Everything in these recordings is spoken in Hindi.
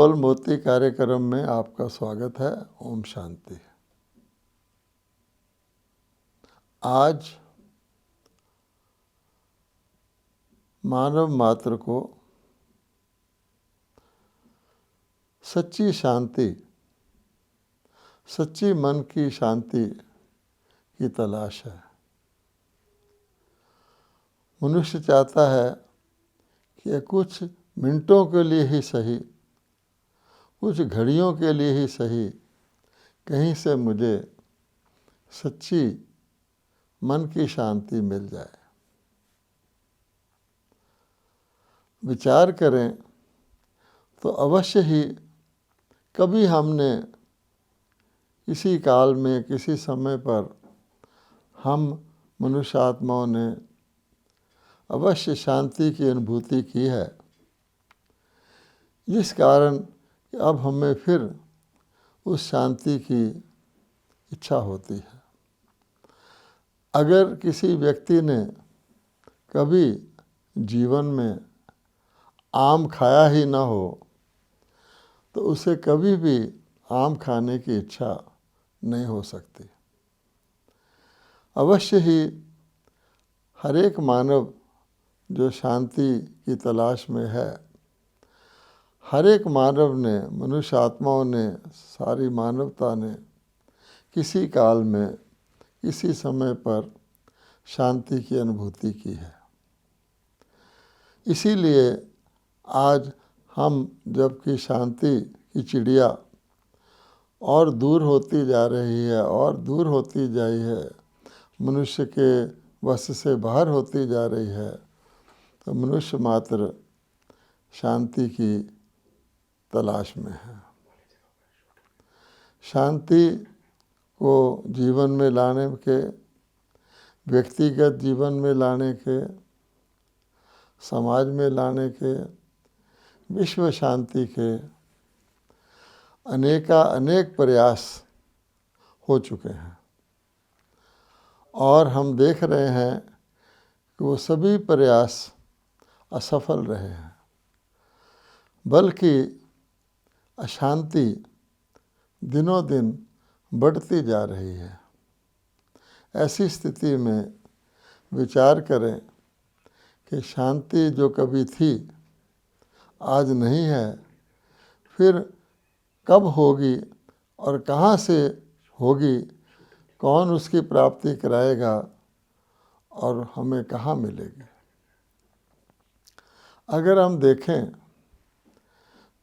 बोल मोती कार्यक्रम में आपका स्वागत है। ओम शांति। आज मानव मात्र को सच्ची शांति, सच्ची मन की शांति की तलाश है। मनुष्य चाहता है कि कुछ मिनटों के लिए ही सही, कुछ घड़ियों के लिए ही सही, कहीं से मुझे सच्ची मन की शांति मिल जाए। विचार करें तो अवश्य ही कभी हमने किसी काल में, किसी समय पर हम मनुष्य आत्माओं ने अवश्य शांति की अनुभूति की है, जिस कारण अब हमें फिर उस शांति की इच्छा होती है। अगर किसी व्यक्ति ने कभी जीवन में आम खाया ही ना हो तो उसे कभी भी आम खाने की इच्छा नहीं हो सकती। अवश्य ही हर एक मानव जो शांति की तलाश में है, हर एक मानव ने, मनुष्य आत्माओं ने, सारी मानवता ने किसी काल में, किसी समय पर शांति की अनुभूति की है। इसीलिए आज हम जबकि शांति की चिड़िया और दूर होती जा रही है और दूर होती जाई है, मनुष्य के वश से बाहर होती जा रही है, तो मनुष्य मात्र शांति की तलाश में है। शांति को जीवन में लाने के, व्यक्तिगत जीवन में लाने के, समाज में लाने के, विश्व शांति के अनेक प्रयास हो चुके हैं और हम देख रहे हैं कि वो सभी प्रयास असफल रहे हैं, बल्कि अशांति दिनों दिन बढ़ती जा रही है। ऐसी स्थिति में विचार करें कि शांति जो कभी थी आज नहीं है, फिर कब होगी और कहाँ से होगी, कौन उसकी प्राप्ति कराएगा और हमें कहाँ मिलेगी। अगर हम देखें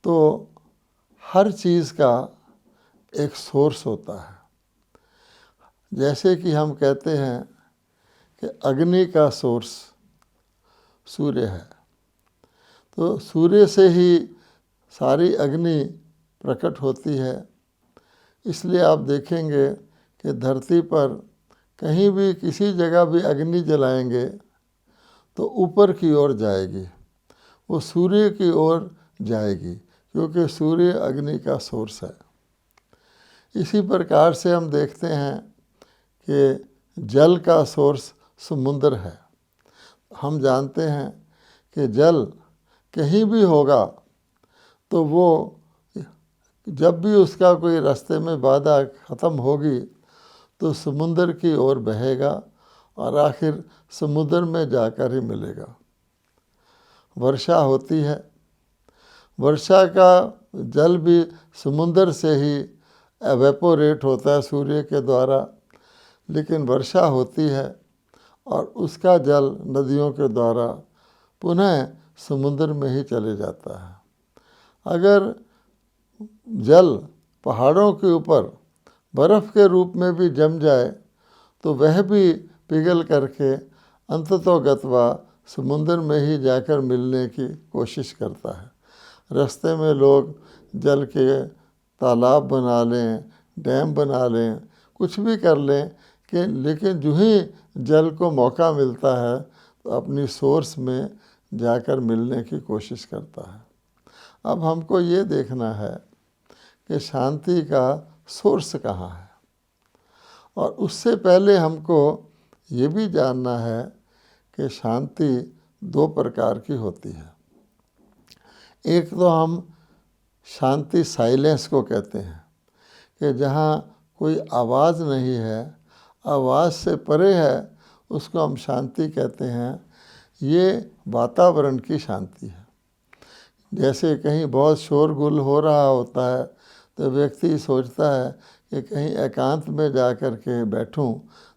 तो हर चीज़ का एक सोर्स होता है। जैसे कि हम कहते हैं कि अग्नि का सोर्स सूर्य है, तो सूर्य से ही सारी अग्नि प्रकट होती है। इसलिए आप देखेंगे कि धरती पर कहीं भी किसी जगह भी अग्नि जलाएंगे तो ऊपर की ओर जाएगी, वो सूर्य की ओर जाएगी, क्योंकि सूर्य अग्नि का सोर्स है। इसी प्रकार से हम देखते हैं कि जल का सोर्स समुद्र है। हम जानते हैं कि जल कहीं भी होगा तो वो जब भी उसका कोई रास्ते में बाधा ख़त्म होगी तो समुद्र की ओर बहेगा और आखिर समुद्र में जाकर ही मिलेगा। वर्षा होती है, वर्षा का जल भी समुद्र से ही एवेपोरेट होता है सूर्य के द्वारा, लेकिन वर्षा होती है और उसका जल नदियों के द्वारा पुनः समुद्र में ही चले जाता है। अगर जल पहाड़ों के ऊपर बर्फ़ के रूप में भी जम जाए तो वह भी पिघल करके अंततोगत्वा समुद्र में ही जाकर मिलने की कोशिश करता है। रास्ते में लोग जल के तालाब बना लें, डैम बना लें, कुछ भी कर लें कि लेकिन जो ही जल को मौका मिलता है तो अपनी सोर्स में जाकर मिलने की कोशिश करता है। अब हमको ये देखना है कि शांति का सोर्स कहाँ है, और उससे पहले हमको ये भी जानना है कि शांति दो प्रकार की होती है। एक तो हम शांति साइलेंस को कहते हैं, कि जहाँ कोई आवाज़ नहीं है, आवाज़ से परे है, उसको हम शांति कहते हैं। ये वातावरण की शांति है। जैसे कहीं बहुत शोरगुल हो रहा होता है तो व्यक्ति सोचता है कि कहीं एकांत में जा कर के बैठूं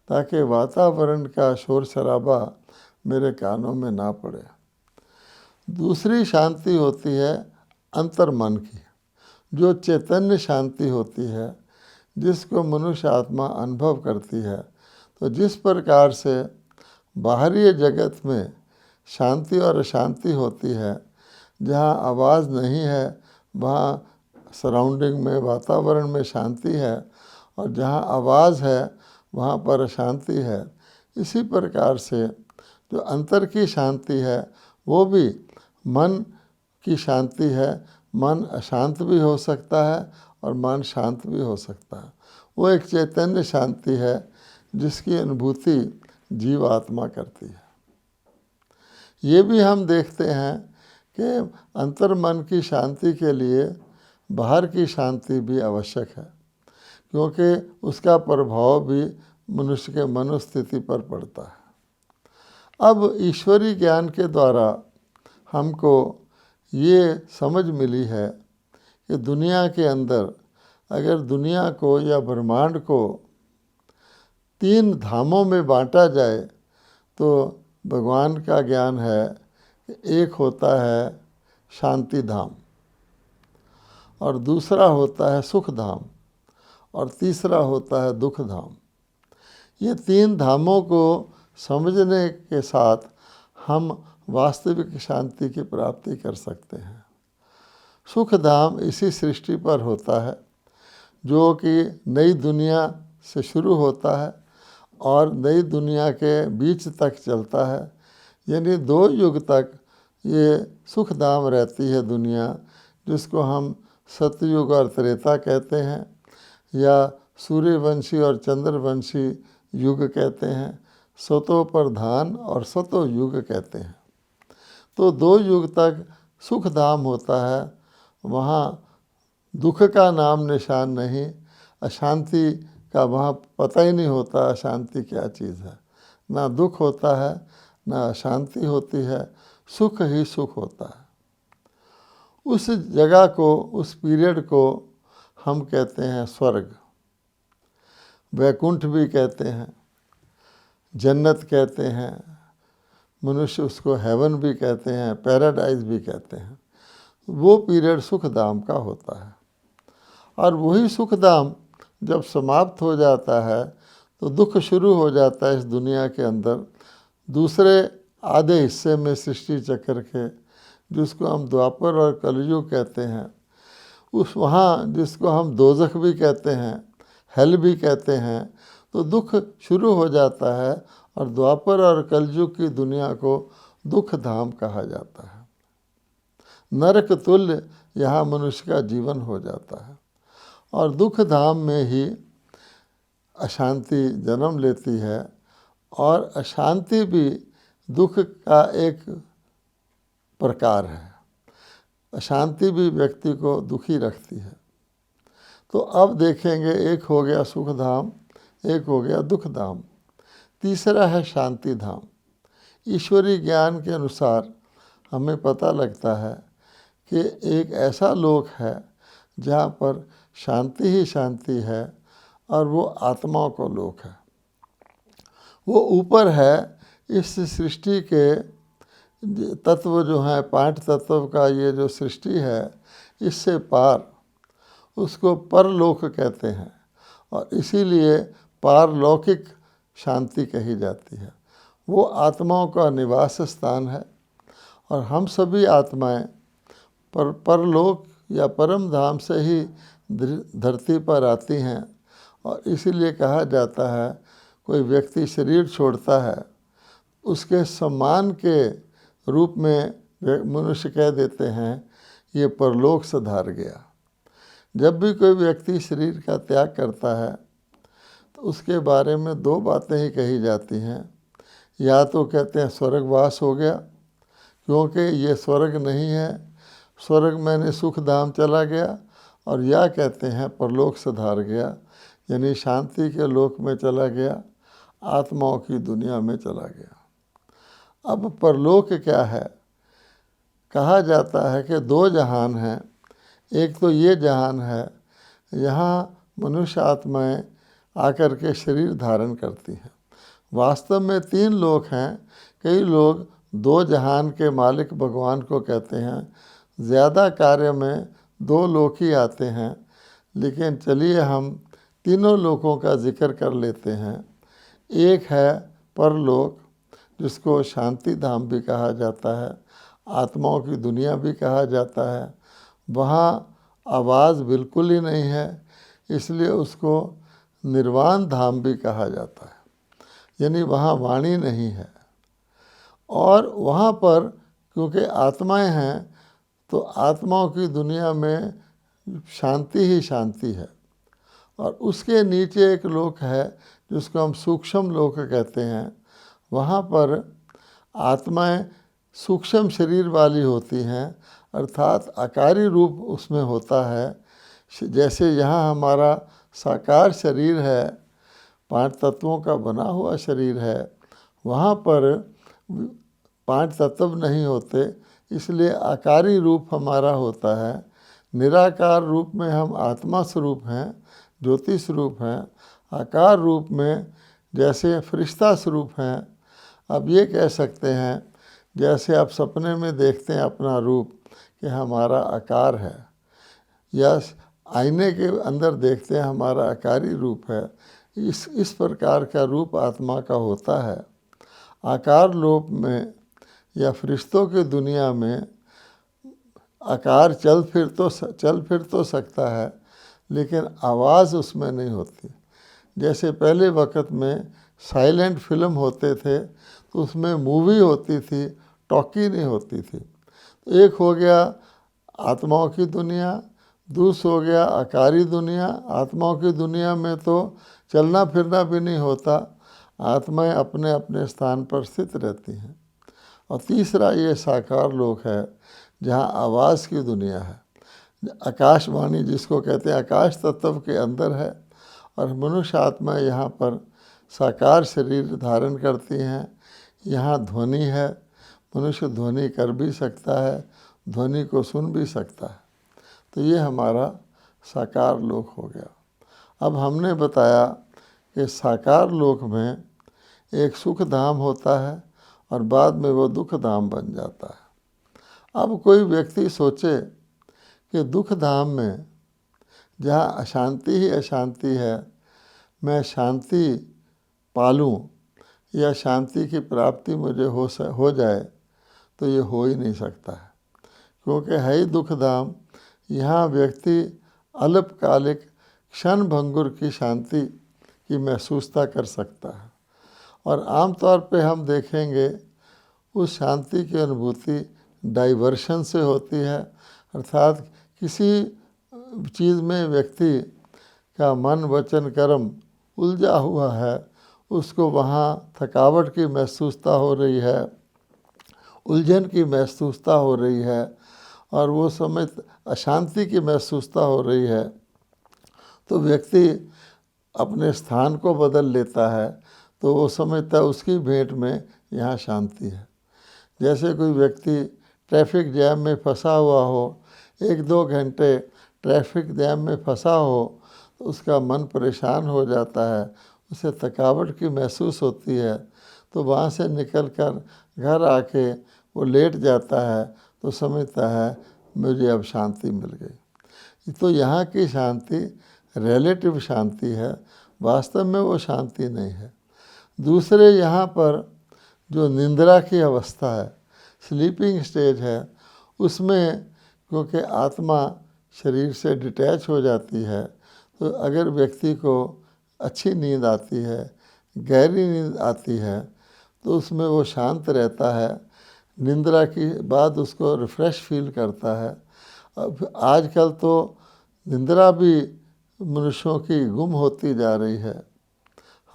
ताकि वातावरण का शोर शराबा मेरे कानों में ना पड़े। दूसरी शांति होती है अंतर्मन की, जो चैतन्य शांति होती है, जिसको मनुष्य आत्मा अनुभव करती है। तो जिस प्रकार से बाहरी जगत में शांति और अशांति होती है, जहाँ आवाज़ नहीं है वहाँ सराउंडिंग में, वातावरण में शांति है, और जहाँ आवाज़ है वहाँ पर अशांति है। इसी प्रकार से जो अंतर की शांति है वो भी मन की शांति है। मन अशांत भी हो सकता है और मन शांत भी हो सकता है। वो एक चैतन्य शांति है जिसकी अनुभूति जीव आत्मा करती है। ये भी हम देखते हैं कि अंतर्मन की शांति के लिए बाहर की शांति भी आवश्यक है, क्योंकि उसका प्रभाव भी मनुष्य के मनोस्थिति पर पड़ता है। अब ईश्वरीय ज्ञान के द्वारा हमको ये समझ मिली है कि दुनिया के अंदर अगर दुनिया को या ब्रह्मांड को 3 धामों में बांटा जाए तो भगवान का ज्ञान है कि एक होता है शांति धाम, और दूसरा होता है सुख धाम, और तीसरा होता है दुख धाम। ये 3 धामों को समझने के साथ हम वास्तविक शांति की प्राप्ति कर सकते हैं। सुख धाम इसी सृष्टि पर होता है, जो कि नई दुनिया से शुरू होता है और नई दुनिया के बीच तक चलता है। यानी 2 युग तक ये सुख धाम रहती है दुनिया, जिसको हम सतयुग और त्रेता कहते हैं, या सूर्यवंशी और चंद्रवंशी युग कहते हैं, सतो प्रधान और सतो युग कहते हैं। तो 2 युग तक सुख धाम होता है, वहाँ दुख का नाम निशान नहीं, अशांति का वहाँ पता ही नहीं होता अशांति क्या चीज़ है। ना दुख होता है ना अशांति होती है, सुख ही सुख होता है। उस जगह को, उस पीरियड को हम कहते हैं स्वर्ग, वैकुंठ भी कहते हैं, जन्नत कहते हैं, मनुष्य उसको हेवन भी कहते हैं, पैराडाइज भी कहते हैं। वो पीरियड सुख धाम का होता है। और वही सुख धाम जब समाप्त हो जाता है तो दुख शुरू हो जाता है इस दुनिया के अंदर, दूसरे आधे हिस्से में सृष्टि चक्र के, जिसको हम द्वापर और कलयुग कहते हैं। उस वहाँ जिसको हम दोजख भी कहते हैं, हेल भी कहते हैं, तो दुख शुरू हो जाता है, और द्वापर और कलयुग की दुनिया को दुख धाम कहा जाता है। नरक तुल्य यहाँ मनुष्य का जीवन हो जाता है, और दुख धाम में ही अशांति जन्म लेती है, और अशांति भी दुख का एक प्रकार है। अशांति भी व्यक्ति को दुखी रखती है। तो अब देखेंगे, एक हो गया सुख धाम, एक हो गया दुख धाम, तीसरा है शांति धाम। ईश्वरीय ज्ञान के अनुसार हमें पता लगता है कि एक ऐसा लोक है जहाँ पर शांति ही शांति है, और वो आत्माओं का लोक है। वो ऊपर है इस सृष्टि के तत्व जो हैं, 5 तत्व का ये जो सृष्टि है, इससे पार, उसको परलोक कहते हैं, और इसीलिए पारलौकिक शांति कही जाती है। वो आत्माओं का निवास स्थान है, और हम सभी आत्माएं परलोक या परम धाम से ही धरती पर आती हैं। और इसीलिए कहा जाता है, कोई व्यक्ति शरीर छोड़ता है, उसके सम्मान के रूप में मनुष्य कह देते हैं ये परलोक सुधार गया। जब भी कोई व्यक्ति शरीर का त्याग करता है तो उसके बारे में 2 बातें ही कही जाती हैं। या तो कहते हैं स्वर्गवास हो गया, क्योंकि ये स्वर्ग नहीं है, स्वर्ग मैंने सुख धाम चला गया, और या कहते हैं परलोक सुधार गया, यानी शांति के लोक में चला गया, आत्माओं की दुनिया में चला गया। अब परलोक क्या है? कहा जाता है कि दो जहान हैं। एक तो ये जहान है, यहाँ मनुष्य आत्माएं आकर के शरीर धारण करती हैं। वास्तव में तीन लोक हैं। कई लोग दो जहान के मालिक भगवान को कहते हैं। ज़्यादा कार्य में दो लोक ही आते हैं, लेकिन चलिए हम तीनों लोकों का जिक्र कर लेते हैं। एक है परलोक, जिसको शांति धाम भी कहा जाता है, आत्माओं की दुनिया भी कहा जाता है। वहाँ आवाज़ बिल्कुल ही नहीं है, इसलिए उसको निर्वाण धाम भी कहा जाता है, यानी वहाँ वाणी नहीं है। और वहाँ पर क्योंकि आत्माएं हैं, तो आत्माओं की दुनिया में शांति ही शांति है। और उसके नीचे एक लोक है जिसको हम सूक्ष्म लोक कहते हैं। वहाँ पर आत्माएं सूक्ष्म शरीर वाली होती हैं, अर्थात आकारी रूप उसमें होता है। जैसे यहाँ हमारा साकार शरीर है, 5 तत्वों का बना हुआ शरीर है, वहाँ पर 5 तत्व नहीं होते, इसलिए आकारी रूप हमारा होता है। निराकार रूप में हम आत्मा स्वरूप हैं, ज्योति स्वरूप हैं। आकार रूप में जैसे फरिश्ता स्वरूप हैं। अब ये कह सकते हैं, जैसे आप सपने में देखते हैं अपना रूप कि हमारा आकार है, या आईने के अंदर देखते हैं हमारा आकारी रूप है, इस प्रकार का रूप आत्मा का होता है। आकार रूप में या फरिश्तों की दुनिया में आकार चल फिर तो सकता है, लेकिन आवाज़ उसमें नहीं होती। जैसे पहले वक्त में साइलेंट फिल्म होते थे, तो उसमें मूवी होती थी, टॉकी नहीं होती थी। एक हो गया आत्माओं की दुनिया, दूसरा हो गया आकारी दुनिया। आत्माओं की दुनिया में तो चलना फिरना भी नहीं होता, आत्माएं अपने अपने स्थान पर स्थित रहती हैं। और तीसरा ये साकार लोक है, जहाँ आवाज़ की दुनिया है। आकाशवाणी जिसको कहते हैं, आकाश तत्व के अंदर है। और मनुष्य आत्मा यहाँ पर साकार शरीर धारण करती हैं। यहाँ ध्वनि है, मनुष्य ध्वनि कर भी सकता है, ध्वनि को सुन भी सकता है। तो ये हमारा साकार लोक हो गया। अब हमने बताया कि साकार लोक में एक सुख धाम होता है, और बाद में वो दुख धाम बन जाता है। अब कोई व्यक्ति सोचे कि दुख धाम में जहाँ अशांति ही अशांति है, मैं शांति पालूं या शांति की प्राप्ति मुझे हो जाए, तो ये हो ही नहीं सकता है, क्योंकि है ही दुख धाम। यहाँ व्यक्ति अल्पकालिक क्षण भंगुर की शांति की महसूसता कर सकता है, और आमतौर पे हम देखेंगे उस शांति की अनुभूति डाइवर्शन से होती है। अर्थात किसी चीज़ में व्यक्ति का मन वचन कर्म उलझा हुआ है, उसको वहाँ थकावट की महसूसता हो रही है, उलझन की महसूसता हो रही है, और वो समय अशांति की महसूसता हो रही है, तो व्यक्ति अपने स्थान को बदल लेता है। तो वो समझता है उसकी भेंट में यहाँ शांति है। जैसे कोई व्यक्ति ट्रैफिक जैम में फंसा हुआ हो, 1-2 घंटे ट्रैफिक जैम में फंसा हो, तो उसका मन परेशान हो जाता है, उसे थकावट की महसूस होती है। तो वहाँ से निकलकर घर आके वो लेट जाता है, तो समझता है मुझे अब शांति मिल गई। तो यहाँ की शांति रिलेटिव शांति है, वास्तव में वो शांति नहीं है। दूसरे यहाँ पर जो निंद्रा की अवस्था है, स्लीपिंग स्टेज है, उसमें क्योंकि आत्मा शरीर से डिटैच हो जाती है, तो अगर व्यक्ति को अच्छी नींद आती है, गहरी नींद आती है, तो उसमें वो शांत रहता है। निंद्रा की बाद उसको रिफ़्रेश फील करता है। अब आजकल तो निंद्रा भी मनुष्यों की गुम होती जा रही है।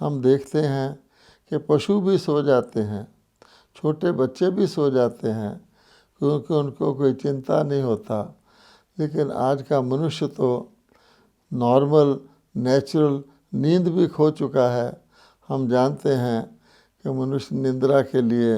हम देखते हैं कि पशु भी सो जाते हैं, छोटे बच्चे भी सो जाते हैं, क्योंकि उनको कोई चिंता नहीं होता। लेकिन आज का मनुष्य तो नॉर्मल नेचुरल नींद भी खो चुका है। हम जानते हैं कि मनुष्य निंद्रा के लिए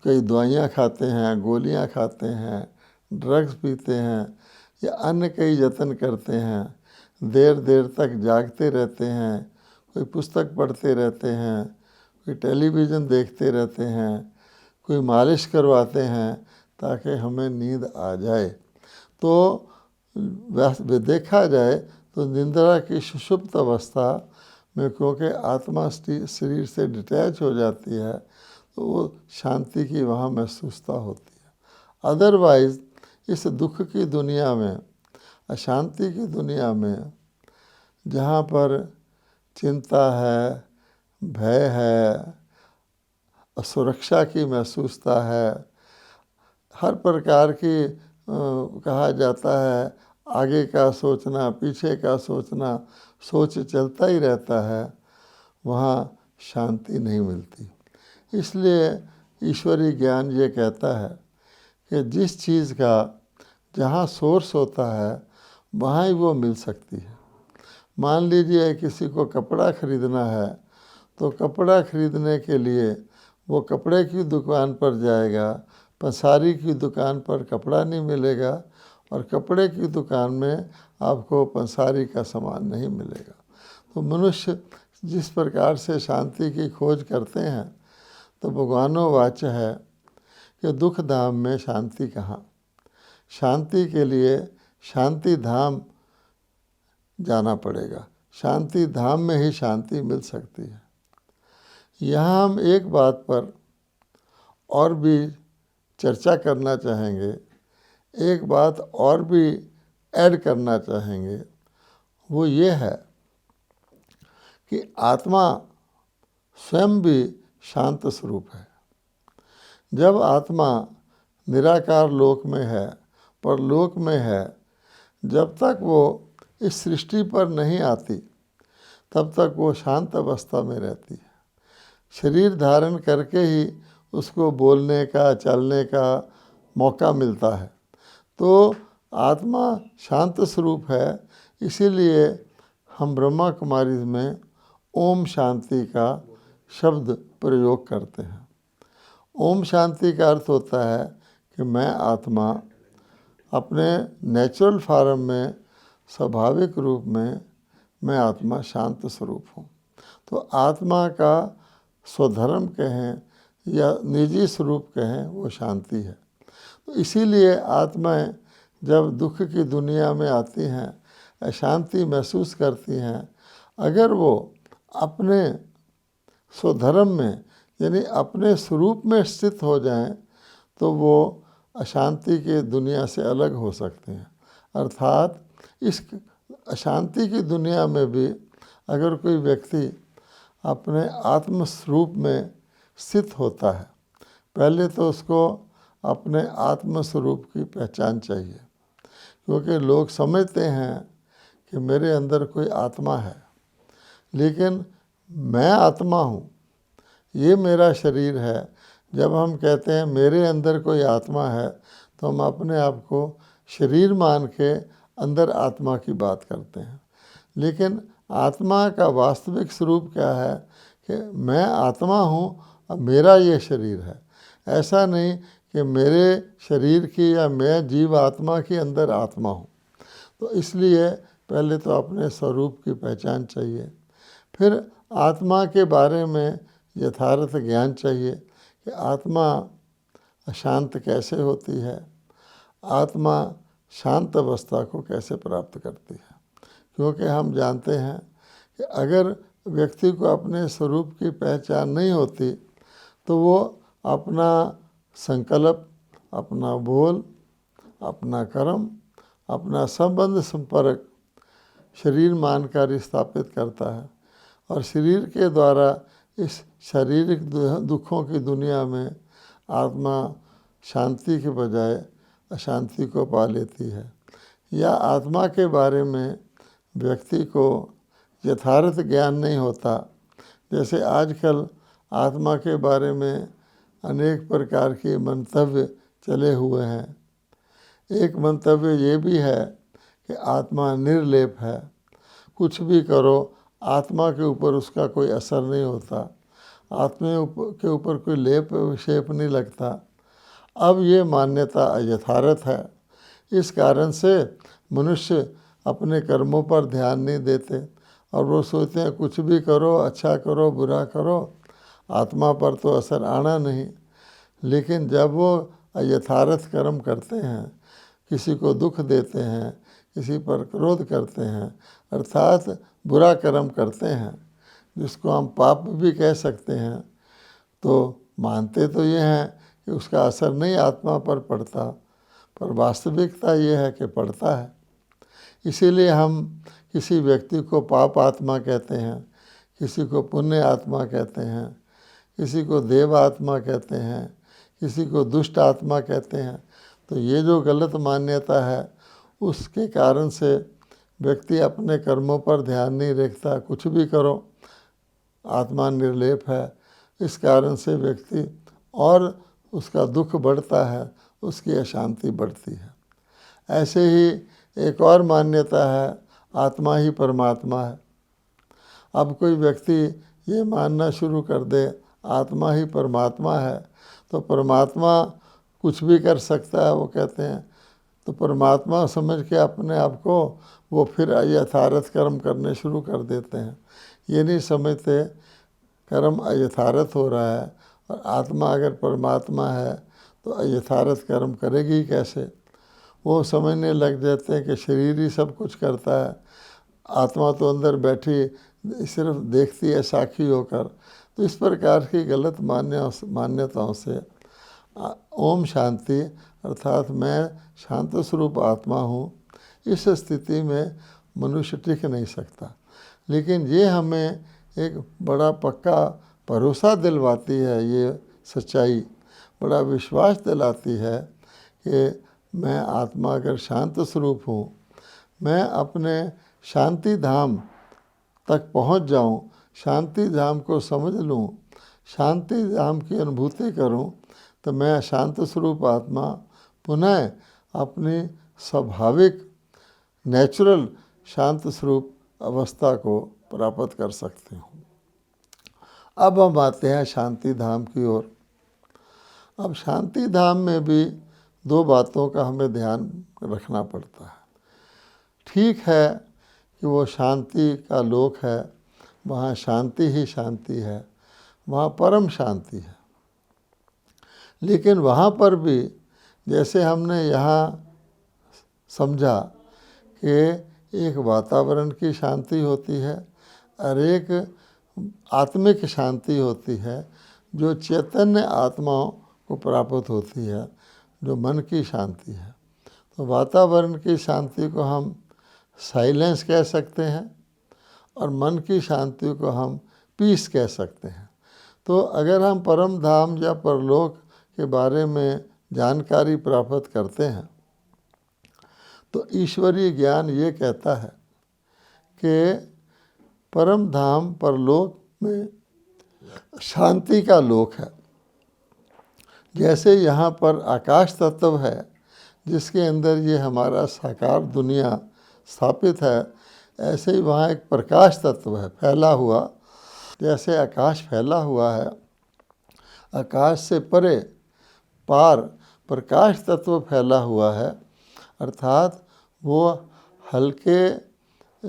कई दवाइयाँ खाते हैं, गोलियाँ खाते हैं, ड्रग्स पीते हैं या अन्य कई यत्न करते हैं, देर देर तक जागते रहते हैं, कोई पुस्तक पढ़ते रहते हैं, कोई टेलीविज़न देखते रहते हैं, कोई मालिश करवाते हैं ताकि हमें नींद आ जाए। तो वैसे देखा जाए तो निंद्रा की सुषुप्त अवस्था में क्योंकि आत्मा शरीर से डिटैच हो जाती है तो वो शांति की वहाँ महसूसता होती है। अदरवाइज़ इस दुख की दुनिया में, अशांति की दुनिया में, जहाँ पर चिंता है, भय है, असुरक्षा की महसूसता है, हर प्रकार की कहा जाता है आगे का सोचना, पीछे का सोचना, सोच चलता ही रहता है, वहाँ शांति नहीं मिलती। इसलिए ईश्वरीय ज्ञान ये कहता है कि जिस चीज़ का जहाँ सोर्स होता है वहाँ ही वो मिल सकती है। मान लीजिए किसी को कपड़ा खरीदना है तो कपड़ा खरीदने के लिए वो कपड़े की दुकान पर जाएगा, पंसारी की दुकान पर कपड़ा नहीं मिलेगा और कपड़े की दुकान में आपको पंसारी का सामान नहीं मिलेगा। तो मनुष्य जिस प्रकार से शांति की खोज करते हैं तो भगवानों वाच्य है कि दुख धाम में शांति कहाँ। शांति के लिए शांति धाम जाना पड़ेगा, शांति धाम में ही शांति मिल सकती है। यहाँ हम एक बात पर और भी चर्चा करना चाहेंगे, एक बात और भी ऐड करना चाहेंगे, वो ये है कि आत्मा स्वयं भी शांत स्वरूप है। जब आत्मा निराकार लोक में है, परलोक में है, जब तक वो इस सृष्टि पर नहीं आती तब तक वो शांत अवस्था में रहती है। शरीर धारण करके ही उसको बोलने का, चलने का मौका मिलता है। तो आत्मा शांत स्वरूप है, इसीलिए हम ब्रह्मा कुमारी में ओम शांति का शब्द प्रयोग करते हैं। ओम शांति का अर्थ होता है कि मैं आत्मा अपने नेचुरल फॉर्म में, स्वाभाविक रूप में मैं आत्मा शांत स्वरूप हूँ। तो आत्मा का स्वधर्म कहें या निजी स्वरूप कहें, वो शांति है। तो इसीलिए आत्माएं जब दुख की दुनिया में आती हैं, अशांति महसूस करती हैं, अगर वो अपने स्वधर्म में यानी अपने स्वरूप में स्थित हो जाएं तो वो अशांति की दुनिया से अलग हो सकते हैं। अर्थात इस अशांति की दुनिया में भी अगर कोई व्यक्ति अपने आत्म स्वरूप में स्थित होता है, पहले तो उसको अपने आत्म स्वरूप की पहचान चाहिए, क्योंकि लोग समझते हैं कि मेरे अंदर कोई आत्मा है, लेकिन मैं आत्मा हूँ, ये मेरा शरीर है। जब हम कहते हैं मेरे अंदर कोई आत्मा है तो हम अपने आप को शरीर मान के अंदर आत्मा की बात करते हैं। लेकिन आत्मा का वास्तविक स्वरूप क्या है कि मैं आत्मा हूँ और मेरा ये शरीर है। ऐसा नहीं कि मेरे शरीर की या मैं जीव आत्मा के अंदर आत्मा हूँ। तो इसलिए पहले तो अपने स्वरूप की पहचान चाहिए, फिर आत्मा के बारे में यथार्थ ज्ञान चाहिए कि आत्मा अशांत कैसे होती है, आत्मा शांत अवस्था को कैसे प्राप्त करती है। क्योंकि हम जानते हैं कि अगर व्यक्ति को अपने स्वरूप की पहचान नहीं होती तो वो अपना संकल्प, अपना बोल, अपना कर्म, अपना संबंध संपर्क शरीर मानकर स्थापित करता है और शरीर के द्वारा इस शारीरिक दुखों की दुनिया में आत्मा शांति के बजाय अशांति को पा लेती है। या आत्मा के बारे में व्यक्ति को यथार्थ ज्ञान नहीं होता। जैसे आजकल आत्मा के बारे में अनेक प्रकार के मंतव्य चले हुए हैं। एक मंतव्य ये भी है कि आत्मा निर्लेप है, कुछ भी करो आत्मा के ऊपर उसका कोई असर नहीं होता, आत्मा के ऊपर कोई लेप विक्षेप नहीं लगता। अब ये मान्यता यथार्थ है। इस कारण से मनुष्य अपने कर्मों पर ध्यान नहीं देते और वो सोचते हैं कुछ भी करो, अच्छा करो बुरा करो, आत्मा पर तो असर आना नहीं। लेकिन जब वो यथार्थ कर्म करते हैं, किसी को दुख देते हैं, किसी पर क्रोध करते हैं, अर्थात बुरा कर्म करते हैं, जिसको हम पाप भी कह सकते हैं, तो मानते तो ये हैं कि उसका असर नहीं आत्मा पर पड़ता, पर वास्तविकता ये है कि पड़ता है। इसीलिए हम किसी व्यक्ति को पाप आत्मा कहते हैं, किसी को पुण्य आत्मा कहते हैं, किसी को देव आत्मा कहते हैं, किसी को दुष्ट आत्मा कहते हैं। तो ये जो गलत मान्यता है उसके कारण से व्यक्ति अपने कर्मों पर ध्यान नहीं रखता, कुछ भी करो आत्मा निर्लेप है। इस कारण से व्यक्ति और उसका दुख बढ़ता है, उसकी अशांति बढ़ती है। ऐसे ही एक और मान्यता है, आत्मा ही परमात्मा है। अब कोई व्यक्ति ये मानना शुरू कर दे आत्मा ही परमात्मा है, तो परमात्मा कुछ भी कर सकता है वो कहते हैं, तो परमात्मा समझ के अपने आप को वो फिर यथार्थ कर्म करने शुरू कर देते हैं। ये नहीं समझते कर्म अयथार्थ हो रहा है, और आत्मा अगर परमात्मा है तो अयथार्थ कर्म करेगी ही कैसे। वो समझने लग जाते हैं कि शरीर ही सब कुछ करता है, आत्मा तो अंदर बैठी सिर्फ देखती है साक्षी होकर। तो इस प्रकार की गलत मान्यताओं से ओम शांति अर्थात मैं शांत स्वरूप आत्मा हूँ, इस स्थिति में मनुष्य टिक नहीं सकता। लेकिन ये हमें एक बड़ा पक्का भरोसा दिलवाती है, ये सच्चाई बड़ा विश्वास दिलाती है कि मैं आत्मा अगर शांत स्वरूप हूँ, मैं अपने शांति धाम तक पहुँच जाऊँ, शांति धाम को समझ लूँ, शांति धाम की अनुभूति करूँ, तो मैं शांत स्वरूप आत्मा पुनः अपनी स्वाभाविक नेचुरल शांत स्वरूप अवस्था को प्राप्त कर सकते हूँ। अब हम आते हैं शांति धाम की ओर। अब शांति धाम में भी दो बातों का हमें ध्यान रखना पड़ता है। ठीक है कि वो शांति का लोक है, वहाँ शांति ही शांति है, वहाँ परम शांति है। लेकिन वहाँ पर भी जैसे हमने यहाँ समझा कि एक वातावरण की शांति होती है और एक आत्मिक शांति होती है, जो चैतन्य आत्माओं को प्राप्त होती है, जो मन की शांति है। तो वातावरण की शांति को हम साइलेंस कह सकते हैं और मन की शांति को हम पीस कह सकते हैं। तो अगर हम परम धाम या परलोक के बारे में जानकारी प्राप्त करते हैं तो ईश्वरीय ज्ञान ये कहता है कि परम धाम परलोक में शांति का लोक है। जैसे यहाँ पर आकाश तत्व है जिसके अंदर ये हमारा साकार दुनिया स्थापित है, ऐसे ही वहाँ एक प्रकाश तत्व है फैला हुआ। जैसे आकाश फैला हुआ है, आकाश से परे पार प्रकाश तत्व फैला हुआ है, अर्थात वो हल्के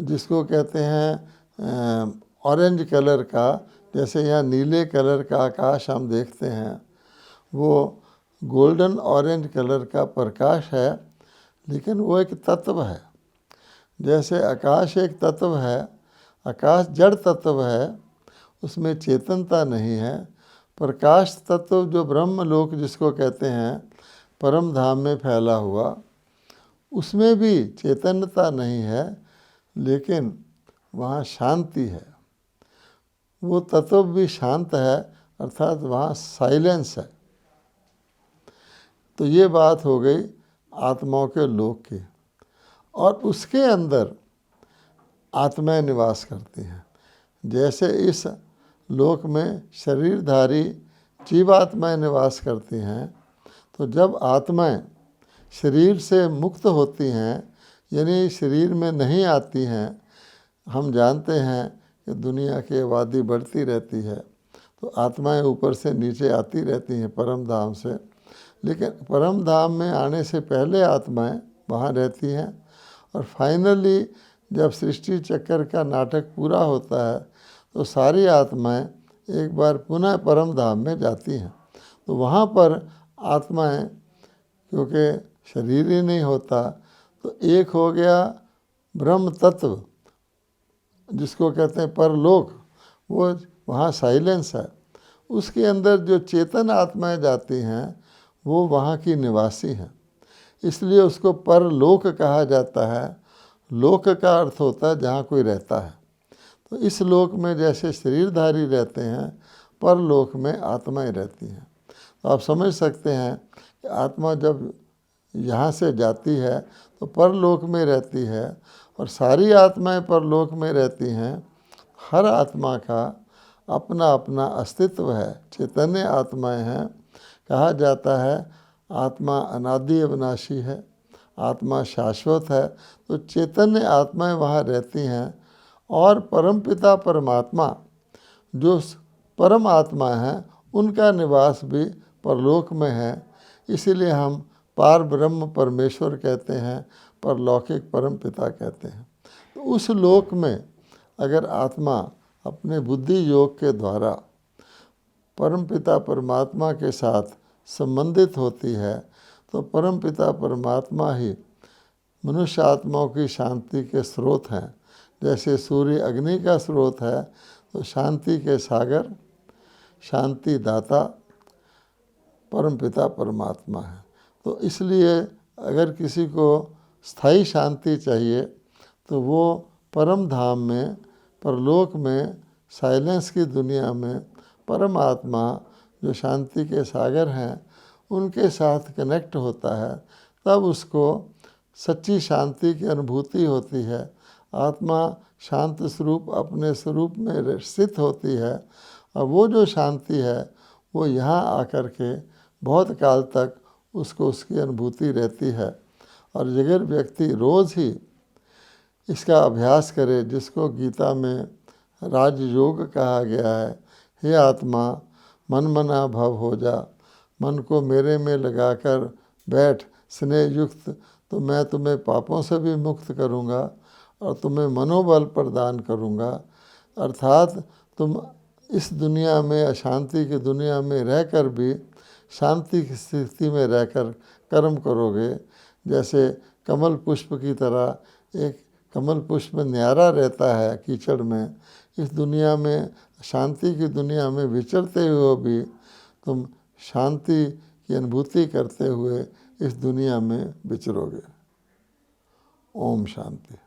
जिसको कहते हैं ऑरेंज कलर का, जैसे यहाँ नीले कलर का आकाश हम देखते हैं, वो गोल्डन ऑरेंज कलर का प्रकाश है, लेकिन वो एक तत्व है। जैसे आकाश एक तत्व है, आकाश जड़ तत्व है, उसमें चेतनता नहीं है। प्रकाश तत्व जो ब्रह्म लोक जिसको कहते हैं परम धाम में फैला हुआ, उसमें भी चैतन्यता नहीं है, लेकिन वहाँ शांति है। वो तत्व भी शांत है, अर्थात वहाँ साइलेंस है। तो ये बात हो गई आत्माओं के लोक की। और उसके अंदर आत्माएं निवास करती हैं। जैसे इस लोक में शरीरधारी जीवात्माएं निवास करती हैं, तो जब आत्माएं शरीर से मुक्त होती हैं, यानी शरीर में नहीं आती हैं, हम जानते हैं कि दुनिया की आबादी बढ़ती रहती है, तो आत्माएं ऊपर से नीचे आती रहती हैं परम धाम से, लेकिन परम धाम में आने से पहले आत्माएं वहाँ रहती हैं, और फाइनली जब सृष्टि चक्कर का नाटक पूरा होता है तो सारी आत्माएं एक बार पुनः परम धाम में जाती हैं। तो वहाँ पर आत्माएं, क्योंकि शरीर ही नहीं होता, तो एक हो गया ब्रह्म तत्व जिसको कहते हैं परलोक, वो वहाँ साइलेंस है। उसके अंदर जो चेतन आत्माएं जाती हैं वो वहाँ की निवासी हैं, इसलिए उसको परलोक कहा जाता है। लोक का अर्थ होता है जहाँ कोई रहता है। तो इस लोक में जैसे शरीरधारी रहते हैं, परलोक में आत्माएं रहती हैं। तो आप समझ सकते हैं कि आत्मा जब यहाँ से जाती है तो परलोक में रहती है, और सारी आत्माएं परलोक में रहती हैं। हर आत्मा का अपना अपना अस्तित्व है, चैतन्य आत्माएं हैं। कहा जाता है आत्मा अनादि अविनाशी है, आत्मा शाश्वत है। तो चैतन्य आत्माएं वहाँ रहती हैं, और परमपिता परमात्मा जो परम आत्मा हैं उनका निवास भी परलोक में है। इसीलिए हम पार ब्रह्म परमेश्वर कहते हैं, परलौकिक परम पिता कहते हैं। तो उस लोक में अगर आत्मा अपने बुद्धि योग के द्वारा परमपिता परमात्मा के साथ संबंधित होती है, तो परमपिता परमात्मा ही मनुष्य आत्माओं की शांति के स्रोत हैं। जैसे सूर्य अग्नि का स्रोत है, तो शांति के सागर, शांति दाता परमपिता परमात्मा है। तो इसलिए अगर किसी को स्थायी शांति चाहिए तो वो परम धाम में, परलोक में, साइलेंस की दुनिया में परमात्मा जो शांति के सागर हैं उनके साथ कनेक्ट होता है, तब उसको सच्ची शांति की अनुभूति होती है। आत्मा शांत स्वरूप अपने स्वरूप में स्थित होती है, और वो जो शांति है वो यहाँ आकर के बहुत काल तक उसको उसकी अनुभूति रहती है। और अगर व्यक्ति रोज़ ही इसका अभ्यास करे, जिसको गीता में राजयोग कहा गया है, हे आत्मा मन मना भव हो जा, मन को मेरे में लगाकर बैठ स्नेह युक्त, तो मैं तुम्हें पापों से भी मुक्त करूँगा और तुम्हें मनोबल प्रदान करूँगा। अर्थात तुम इस दुनिया में, अशांति की दुनिया में रहकर भी शांति की स्थिति में रहकर कर्म करोगे। जैसे कमल पुष्प की तरह एक कमल पुष्प न्यारा रहता है कीचड़ में, इस दुनिया में, शांति की दुनिया में विचरते हुए भी तुम शांति की अनुभूति करते हुए इस दुनिया में विचरोगे। ओम शांति।